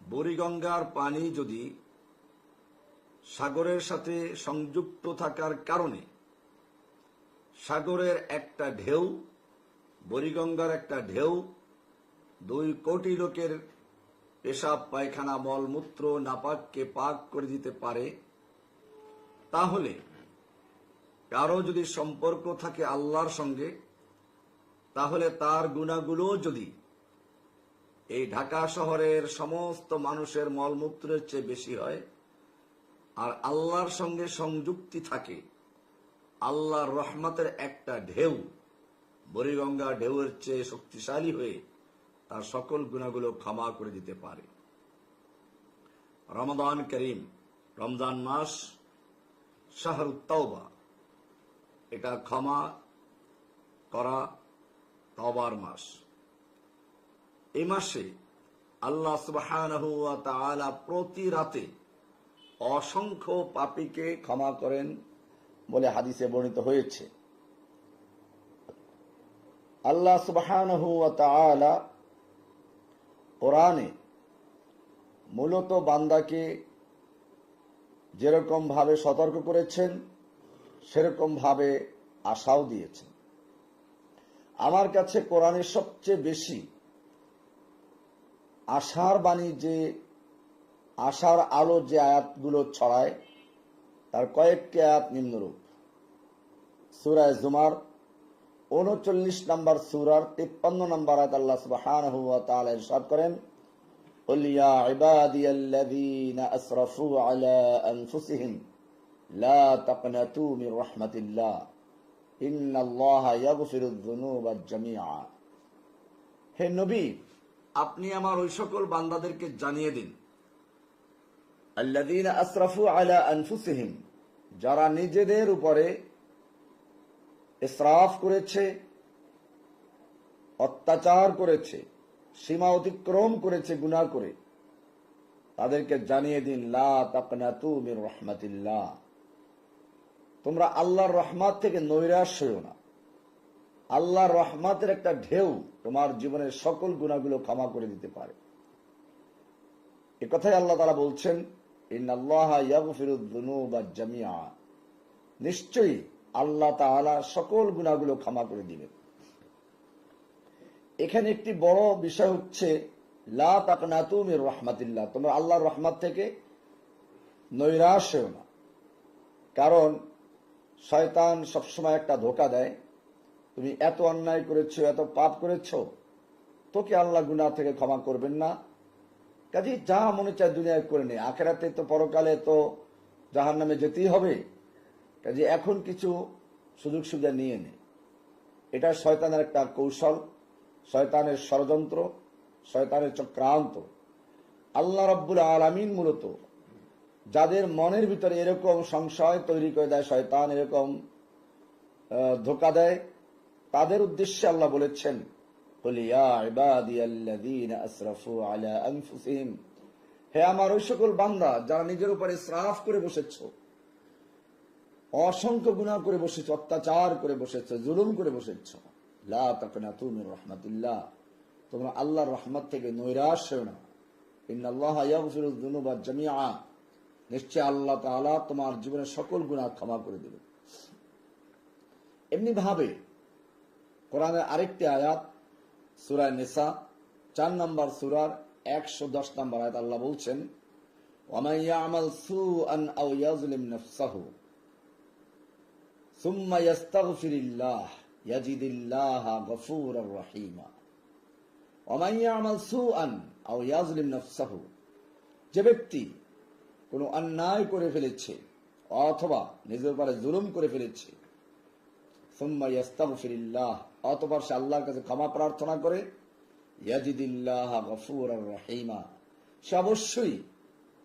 বুড়িগঙ্গার পানি যদি সাগরের সাথে সংযুক্ত থাকার কারণে সাগরের একটা ঢেউ, বুড়িগঙ্গার একটা ঢেউ 2 কোটি লোকের পেশাব পায়খানা মলমূত্র নাপাককে পাক করে দিতে পারে, তাহলে কারো যদি সম্পর্ক থাকে আল্লাহর সঙ্গে, তাহলে তার গুনাহগুলো যদি এই ঢাকা শহরের সমস্ত মানুষের মলমূত্রের চেয়ে বেশি হয়, আর আল্লাহর সঙ্গে সংযুক্তি থাকে, আল্লাহর রহমতের একটা ঢেউ বুড়িগঙ্গা ঢেউয়ের চেয়ে শক্তিশালী হয়ে তার সকল গুনাহগুলো ক্ষমা করে দিতে পারে। রমাদান করিম, রমজান মাস, শাহরুত তাওবা, এটা ক্ষমা করা তওবার মাস। এই মাসে আল্লাহ সুবহানাহু ওয়া তাআলা প্রতি রাতে অসংখ্য পাপীকে ক্ষমা করেন বলে হাদিসে বর্ণিত হয়েছে। আল্লাহ সুবহানাহু ওয়া তাআলা কোরআনে মূলত বান্দাকে যেরকম ভাবে সতর্ক করেছেন, সেরকম ভাবে আশাও দিয়েছেন। আমার কাছে কোরআনের সবচেয়ে বেশি আশার বাণী, যে আশার আলো যে আয়াতগুলো ছড়ায়, তার কয়েকটি আয়াত নিম্নরূপ। সূরা জুমার 39 নম্বর সূরার 53 নম্বর আয়াত আল্লাহ সুবহানাহু ওয়া তাআলা ইরশাদ করেন, কুল ইয়া ইবাদিয়াল্লাযীনা আসরাফু আলা আনফুসিহিম লা তাকনাতু মির রাহমাতিল্লাহ ইন্নাল্লাহা ইয়াগফিরুয যুনুবা জামিআ। হে নবী, আপনি আমার ওই সকল বান্দাদেরকে জানিয়ে দিন, আল্লাযীনা আসরাফু আলা আনফুসিহিম, যারা নিজেদের উপরে ইসরাফ করেছে, অত্যাচার করেছে, সীমা অতিক্রম করেছে গুনাহ করে, তাদেরকে জানিয়ে দিন, লা তাকনাতু মির রাহমাতিল্লাহ, তোমরা আল্লাহর রহমত থেকে নৈরাশ হইও না। আল্লাহর রহমতের একটা ঢেউ তোমার জীবনের সকল গুনাহগুলো ক্ষমা করে দিতে পারে। এ কথাই আল্লাহ তাআলা বলছেন, ইন্নাল্লাহা ইয়াগফিরুয যুনুবা জামিআ, নিশ্চয়ই আল্লাহ তাআলা সকল গুনাহগুলো ক্ষমা করে দিবেন। এখানে একটি বড় বিষয় হচ্ছে, লা তাকনাতু মির রাহমাতিল্লাহ, তোমরা আল্লাহর রহমত থেকে নৈরাশ হও না। কারণ শয়তান সবসময় একটা ধোঁকা দেয়, তুমি এত অন্যায় করেছো, এত পাপ করেছো, তোকে আল্লাহ গুনাহ থেকে ক্ষমা করবেন না, কাজে যা মনে চায় দুনিয়ায় করে নে, আখেরাতে তো, পরকালে তো জাহান্নামে যেতেই হবে, কাজে এখন কিছু সুযোগ সুবিধা নিয়ে নে। এটা শয়তানের একটা কৌশল, শয়তানের ষড়যন্ত্র, শয়তানের চক্রান্ত। আল্লাহ রাব্বুল আলামিন মূলত যাদের মনের ভিতরে এরকম সংশয় তৈরি করে দেয়, শয়তান এরকম ধোঁকা দেয়, তাদের উদ্দেশ্যে আল্লাহ বলেছেন, কুল ইয়া ইবাদিয়াল্লাযীনা আসরাফু আলা আনফুসিহিম, হে আমার ওই সকল বান্দা যারা নিজের উপরে ইসরাফ করে বসেছো, অসংখ্য গুনাহ করে বসেছো, অত্যাচার করে বসেছো, জুলুম করে বসেছো, লা তাকনাতু মির রাহমাতিল্লাহ, তোমরা আল্লাহর রহমত থেকে নৈরাশ হও না। ইন্নাল্লাহা ইয়াগফিরুয যুনুবা জামিআ, নিশ্চয় আল্লাহ তাআলা তোমার জীবনের সকল গুনাহ ক্ষমা করে দেবেন। এমনি ভাবে কোরআনের আরেকটি আয়াত, সূরা নিসা 4 নম্বর সূরার 110 নম্বর আয়াত, আল্লাহ বলছেন, ওয়া মান ইয়ামাল সুআন আও ইয়াজলিম নাফসাহু সুম্মা ইস্তাগফিরিল্লাহ ইয়াজিদিল্লাহা গফুরার রহিমা। ওয়া মান ইয়ামাল সুআন আও ইয়াজলিম নাফসাহু, যে ব্যক্তি কোনো অন্যায় করে ফেলেছে অথবা নিজের উপরে জুলুম করে ফেলেছে, সুম্মা ইস্তাগফিরিল্লাহ, অতঃপর সে আল্লাহর কাছে ক্ষমা প্রার্থনা করে, ইয়াজিদিল্লাহা গফুরার রহিমা, সে অবশ্যই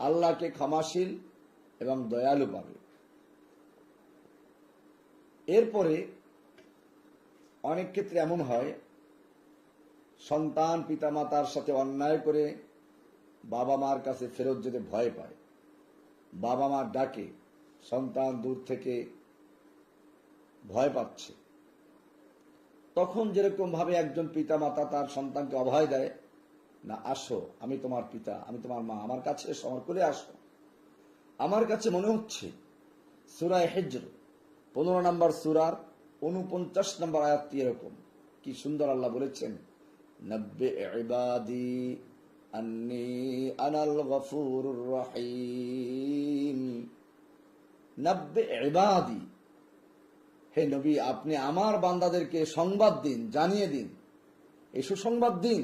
আল্লাহকে ক্ষমাশীল এবং দয়ালু পাবে। এরপরে অনেক ক্ষেত্রে এমন হয়, সন্তান পিতামাতার সাথে অন্যায় করে বাবা মার কাছে ফেরত যেতে ভয় পায়, বাবা মা ডাকে, সন্তান দূর থেকে ভয় পাচ্ছে, তখন যেরকম ভাবে একজন পিতামাতা তার সন্তানকে অভয় দেয়, না আসো, আমি তোমার পিতা, আমি তোমার মা, আমার কাছে এসো, আমার কোলে আসো। আমার কাছে মনে হচ্ছে সূরা হিজর 15 নম্বর সূরার 49 নম্বর আয়াতটি এরকম, কি সুন্দর আল্লাহ বলেছেন, নব্বে ইবাদি আন্নী আনাল গফুরুর রহিম। নব্বে ইবাদি, হে নবী আপনি আমার বান্দাদেরকে সংবাদ দিন, জানিয়ে দিন, এই সুসংবাদ দিন,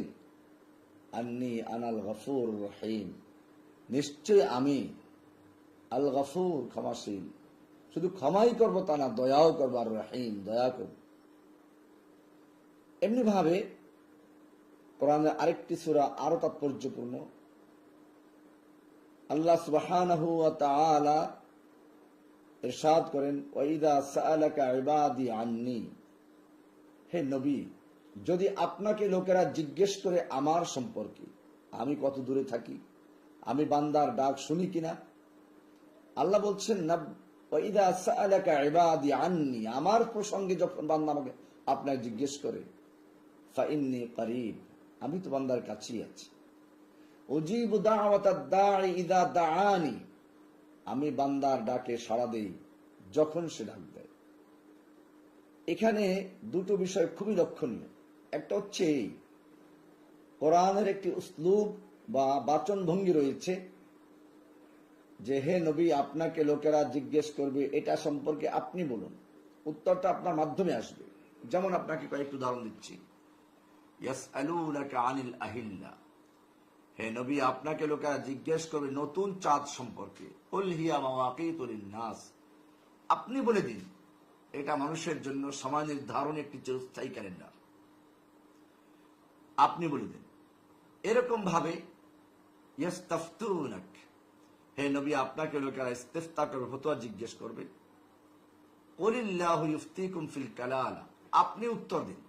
আন্নী আনাল গফুর রহিম, নিশ্চয় আমি আল গফুর ক্ষমাশীল, শুধু ক্ষমাই করব তা না, দয়াও করবো, আর রহিম দয়া করব। এমনি ভাবে কোরআনের আরেকটি সূরা আরো তাৎপর্যপূর্ণ। আল্লাহ সুবহানাহু ওয়া তাআলা ইরশাদ করেন, ওয়াইদা সাআলাকা ইবাদি আন্নী, হে নবী যদি আপনাকে লোকেরা জিজ্ঞেস করে আমার সম্পর্কে, আমি কত দূরে থাকি, আমি বান্দার ডাক শুনি কিনা, আল্লাহ বলছেন না, ওয়াইদা সাআলাকা ইবাদি আন্নী, আমার প্রসঙ্গে যখন বান্দা আমাকে আপনাকে জিজ্ঞেস করে, ফাইন্নী করিব, আমি তো বান্দার কাছেই আছি, উজিবু দাওয়াতাদ দাঈ ইযা দাআনি, আমি বান্দার ডাকে সাড়া দেই যখন সে ডাক দেয়। এখানে দুটো বিষয় খুবই লক্ষণীয়। একটা হচ্ছে এই কোরআনের একটি উসলুব বা বাচন ভঙ্গি রয়েছে যে হে নবী আপনাকে লোকেরা জিজ্ঞেস করবে এটা সম্পর্কে আপনি বলুন, উত্তরটা আপনার মাধ্যমে আসবে। যেমন আপনাকে কয়েকটি উদাহরণ দিচ্ছি, ইয়াসআলুনাকা আনিল আহিল্লা, হে নবী আপনাকে লোকেরা জিজ্ঞেস করবে নতুন চাঁদ সম্পর্কে, কুল হিয়া মাওয়াকিতু লিন-নাস, আপনি বলে দিন এটা মানুষের জন্য সময় নির্ধারণ একটি চিরস্থায়ী ক্যালেন্ডার, আপনি বলে দিন। এরকম ভাবে ইস্তাফতুনাক, হে নবী আপনাকে লোকেরা ইস্তিফতা করবে, ফতোয়া জিজ্ঞেস করবে, কুলিল্লাহু ইফতিকুম ফিল কালালা, আপনি উত্তর দিন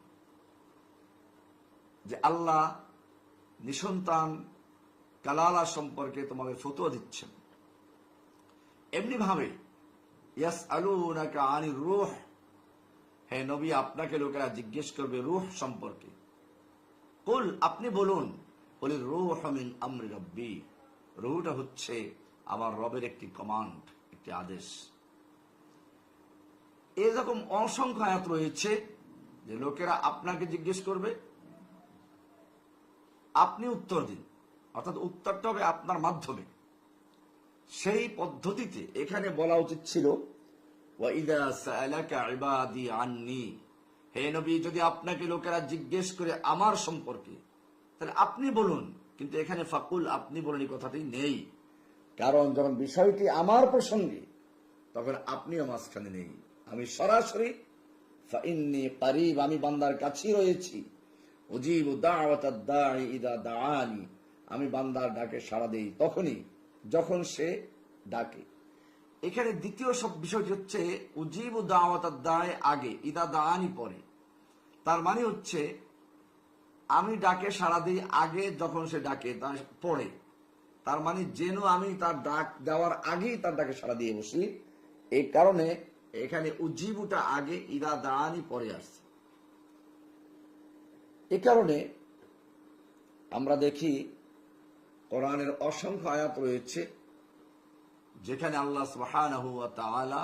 যে আল্লাহ নিঃসন্তান কালালা সম্পর্কে তোমাদের ফতোয়া দিচ্ছেন। এমনি ভাবে ইয়াসআলুনাকা আনির রূহ, হে নবী আপনাকে লোকেরা জিজ্ঞেস করবে রূহ সম্পর্কে, কুল আপনি বলুন, কুলির রূহু মিন আমরি রাব্বি, রূহটা হচ্ছে আমার রবের একটি কমান্ড, একটি আদেশ। এরকম অসংখ্য আয়াত রয়েছে যে লোকেরা আপনাকে জিজ্ঞেস করবে, আপনি উত্তর দিন, অর্থাৎ উত্তরটা হবে আপনার মাধ্যমে। সেই পদ্ধতিতে এখানে বলা উচিত ছিল ওয়াইদা সাআলাকা ইবাদি আন্নী, হে নবী যদি আপনাকে লোকেরা জিজ্ঞেস করে আমার সম্পর্কে তাহলে আপনি বলুন, কিন্তু এখানে ফাকুল আপনি বলেন এই কথাটি নেই, কারণ যখন বিষয়টি আমার প্রসঙ্গে তখন আপনিও মাঝখানে নেই, আমি সরাসরি ফাইন্নী করিব, আমি বান্দার কাছেই রয়েছি, উজিবু দাওয়াতাদ দাঈ ইযা দাআনি, আমি বান্দার ডাকে সাড়া দেই তখনই যখন সে ডাকে। এখানে দ্বিতীয় সব বিষয়টি হচ্ছে উজিবু দাওয়াতাদ দাঈ আগে, ইযা দাআনি পরে। তার মানে হচ্ছে আমি ডাকে সাড়া দিই আগে, যখন সে ডাকে তার পরে। তার মানে যেন আমি তার ডাক দেওয়ার আগেই তার ডাকে সাড়া দিয়ে বসি। এই কারণে এখানে উজিবুটা আগে, ইযা দাআনি পরে আসছে। এ কারণে আমরা দেখি কোরআনের অসংখ্য আয়াত রয়েছে যেখানে আল্লাহ সুবহানাহু ওয়া তাআলা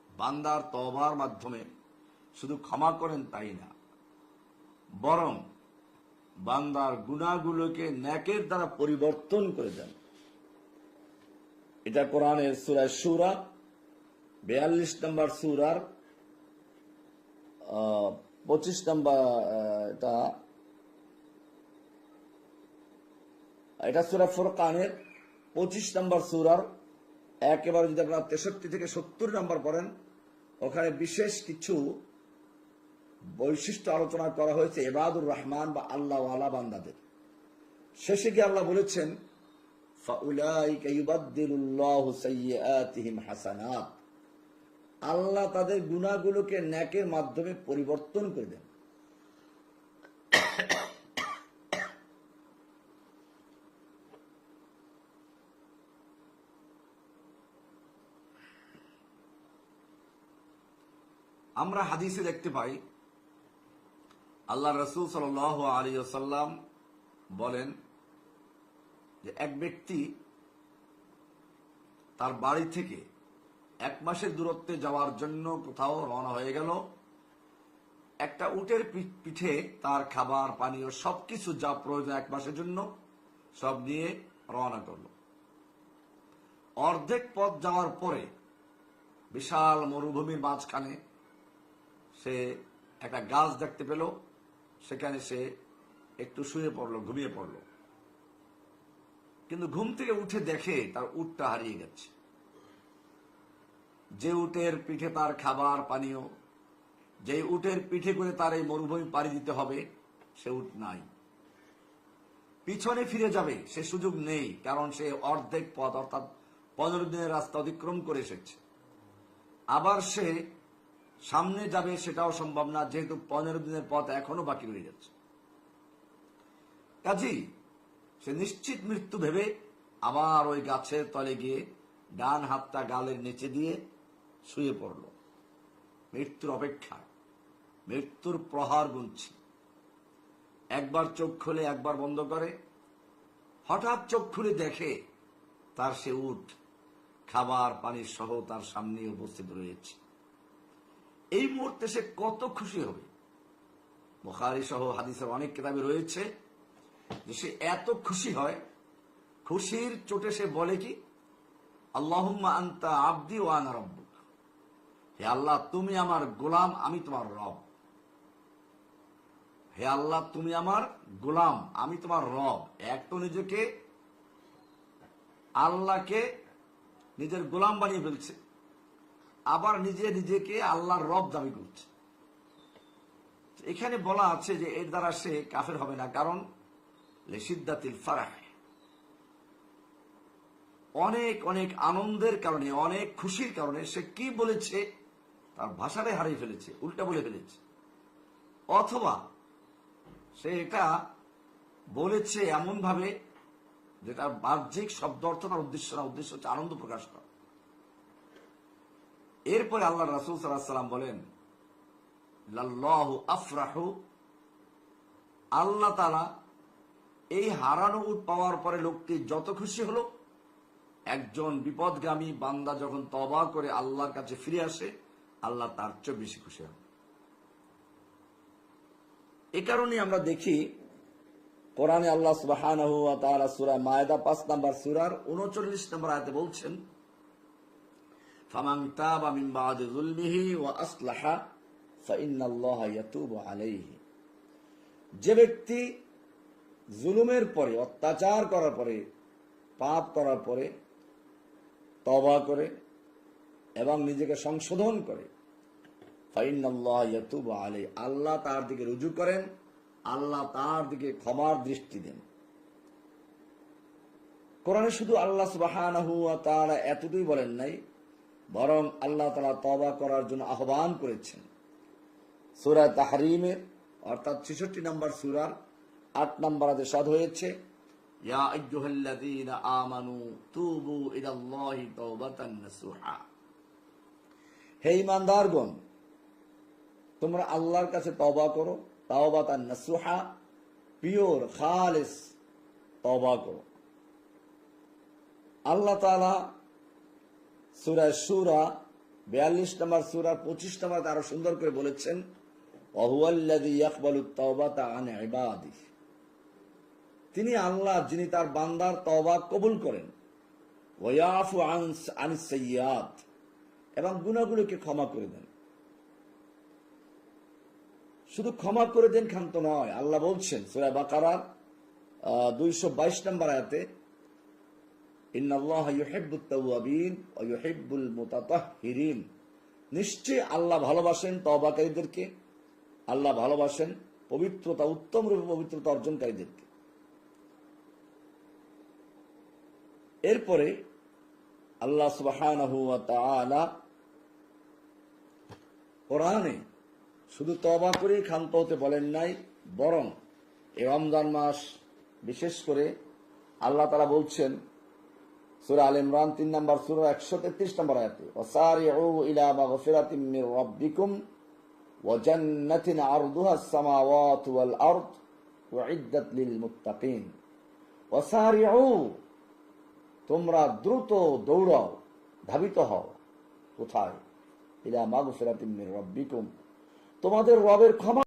বান্দার তওবার মাধ্যমে শুধু ক্ষমা করেন তাই না, বরং বান্দার গুনাহগুলোকে নেকের দ্বারা পরিবর্তন করে দেন। এটা কোরআনের সূরা শূরা 42 নম্বর সূরার 25 নম্বর, এটা সূরা ফুরকানের 25 নম্বর সূরার একেবারে যদি আপনারা 63 থেকে 70 নম্বর পড়েন, ওখানে বিশেষ কিছু বৈশিষ্ট্য আলোচনা করা হয়েছে ইবাদুর রহমান বা আল্লাহ ওয়ালা বান্দাদের। শেষে গিয়ে আল্লাহ বলেছেন ফাউলাইকা ইউবাদদিলুল্লাহু সাইয়্যাতিহিম হাসানাত, আল্লাহ তাদের গুনাহগুলোকে নেকের মাধ্যমে পরিবর্তন করে দেন। আমরা হাদিসে দেখতে পাই আল্লাহ রাসূল সাল্লাল্লাহু আলাইহি ওয়াসাল্লাম বলেন যে এক ব্যক্তি তার বাড়ি থেকে 1 মাসের দূরত্বে যাওয়ার জন্য কোথাও রওনা হয়ে গেল। একটা উটের পিঠে তার খাবার পানীয় সবকিছু যা প্রয়োজন 1 মাসের জন্য সব নিয়ে রওনা করলো। অর্ধেক পথ যাওয়ার পরে বিশাল মরুভূমির মাঝখানে সে একটা গাছ দেখতে পেল। সেখানে সে একটু শুয়ে পড়লো, ঘুমিয়ে পড়লো। কিন্তু ঘুম থেকে উঠে দেখে তার উটটা হারিয়ে গেছে। যে উটের পিঠে তার খাবার পানীয়, যে উটের পিঠে করে তার এই মরুভূমি পাড়ি দিতে হবে, সে উট নাই। পিছনে ফিরে যাবে সে সুযোগ নেই, কারণ সে অর্ধেক পথ অর্থাৎ 15 দিনের রাস্তা অতিক্রম করে এসেছে। আবার সে সামনে যাবে সেটাও সম্ভব না, যেহেতু 15 দিনের পথ এখনো বাকি রয়ে যাচ্ছে। কাজেই সে নিশ্চিত মৃত্যু ভেবে আবার ওই গাছের তলে গিয়ে ডান হাতটা গালের নিচে দিয়ে শুয়ে পড়ল। মৃত্যুর অপেক্ষা, মৃত্যুর প্রহার গুনছে। একবার চোখ খুলে একবার বন্ধ করে। হঠাৎ চোখ খুলে দেখে তার সে উট খাবার পানি সহ তার সামনে উপস্থিত রয়েছে। এই মুহূর্তে সে কত খুশি হবে। বুখারী সহ হাদিসের অনেক কিতাবে রয়েছে যে সে এত খুশি হয়, খুশির চোটে সে বলে কি, আল্লাহুম্মা আনতা আবদি ওয়া আনা রাব্বুক, হে আল্লাহ তুমি আমার গোলাম, আমি তোমার রব। হে আল্লাহ তুমি আমার গোলাম, আমি তোমার রব। এক তো নিজেকে আল্লাহকে নিজের গোলাম বানিয়ে ফেলছে, আবার নিজেকে আল্লাহর রব দাবি করছে। এখানে বলা আছে যে এর দ্বারা সে কাফের হবে না, কারণ লিশিদ্দাতিল ফারাহ, অনেক অনেক আনন্দের কারণে, অনেক খুশির কারণে সে কি বলেছে তার ভাষাটাই হারিয়ে ফেলেছে, উল্টা বলে ফেলেছে। অথবা সে এটা বলেছে এমন ভাবে যেটা বাহ্যিক শব্দ অর্থ তার উদ্দেশ্য না, উদ্দেশ্য হচ্ছে আনন্দ প্রকাশ করা। এরপরে আল্লাহ রাসূল সাল্লাল্লাহু আলাইহি ওয়াসাল্লাম বলেন, লাল্লাহু আফরাহু, আল্লাহ তাআলা এই হারানো উট পাওয়ার পরে লোকটি যত খুশি হলো, একজন বিপদগামী বান্দা যখন তওবা করে আল্লাহর কাছে ফিরে আসে, আল্লাহ তার চেয়ে বেশি খুশি হন। এ কারণে আমরা দেখি কোরআনে আল্লাহ সুবহানাহু ওয়া তাআলা সূরা মায়েদা 5 নম্বর সূরার 39 নম্বর আয়াতে বলছেন, ফামান তাবা মিন বাদি যুলমিহি ওয়া আসলাহা ফাইন্নাল্লাহা ইয়াতুবু আলাইহি, যে ব্যক্তি জুলুমের পরে, অত্যাচার করার পরে, পাপ করার পরে তওবা করে এবং নিজেকে সংশোধন করে, ফাইন্নাল্লাহা ইয়াতুবু আলাইহি, আল্লাহ তার দিকে রুজু করেন, আল্লাহ তার দিকে ক্ষমার দৃষ্টি দেন। কোরআনে শুধু আল্লাহ সুবহানাহু ওয়া তাআলা এতটুকুই বলেন নাই, বরং আল্লাহ তাআলা তওবা করার জন্য আহ্বান করেছেন। সূরা তাহরিমের অর্থাৎ 66 নম্বর সূরার 8 নম্বর আয়াতে ইরশাদ হয়েছে, ইয়া আইয়ুহাল্লাযীনা আমানু তুবু ইলাল্লাহি তাওবাতান নাসুহা, হে ঈমানদারগণ তোমরা আল্লাহর কাছে তওবা করো, তাওবাতান নাসুহা, পিওর খালিস তওবা করো। আল্লাহ তাআলা সূরা শুরা 42 নম্বর সূরার 25 নম্বর আরো সুন্দর করে বলেছেন, ওয়া হুয়াল্লাযী ইয়াকবালুত তাওবাতা আন ইবাদিহি, তিনি আল্লাহ যিনি তার বান্দার তওবা কবুল করেন, ওয়া ইয়াফু আনিস সাইয়্যাত, এবং গুনাহগুলোকে ক্ষমা করে দেন। শুধু ক্ষমা করে দেন ক্ষান্ত নয়, আল্লাহ বলছেন সূরা বাকারার 222 নম্বর আয়াতে, ইন্নাল্লাহা ইউহিব্বুত তাওয়াবিন ওয়া ইউহিব্বুল মুতাতাহহিরিন, নিশ্চয়ই আল্লাহ ভালোবাসেন তওবাকারীদেরকে, আল্লাহ ভালোবাসেন পবিত্রতা, উত্তম রূপে পবিত্রতা অর্জনকারীদেরকে। এরপরে আল্লাহ সুবহানাহু ওয়া তাআলা কোরআনে শুধু তওবা করে ক্ষান্ত হতে বলেন নাই, বরং এই রমজান মাস বিশেষ করে আল্লাহ তাআলা বলছেন সূরা আল ইমরান 3 নম্বর সূরা 133 নম্বর আয়াতে, ওয়াসারিউ ইলা মাগফিরাতিম মির রাব্বিকুম ওয়া জান্নাতিন আরদুহা আস-সামাওয়াতু ওয়াল আরদ উইদ্দাত লিল মুত্তাকিন ওয়াসারিউ, তোমরা দ্রুত দৌড়াও, ধাবিত হও। কোথায়? ইলা মাগফিরাতিন মির রাব্বিকুম, তোমাদের রবের ক্ষমা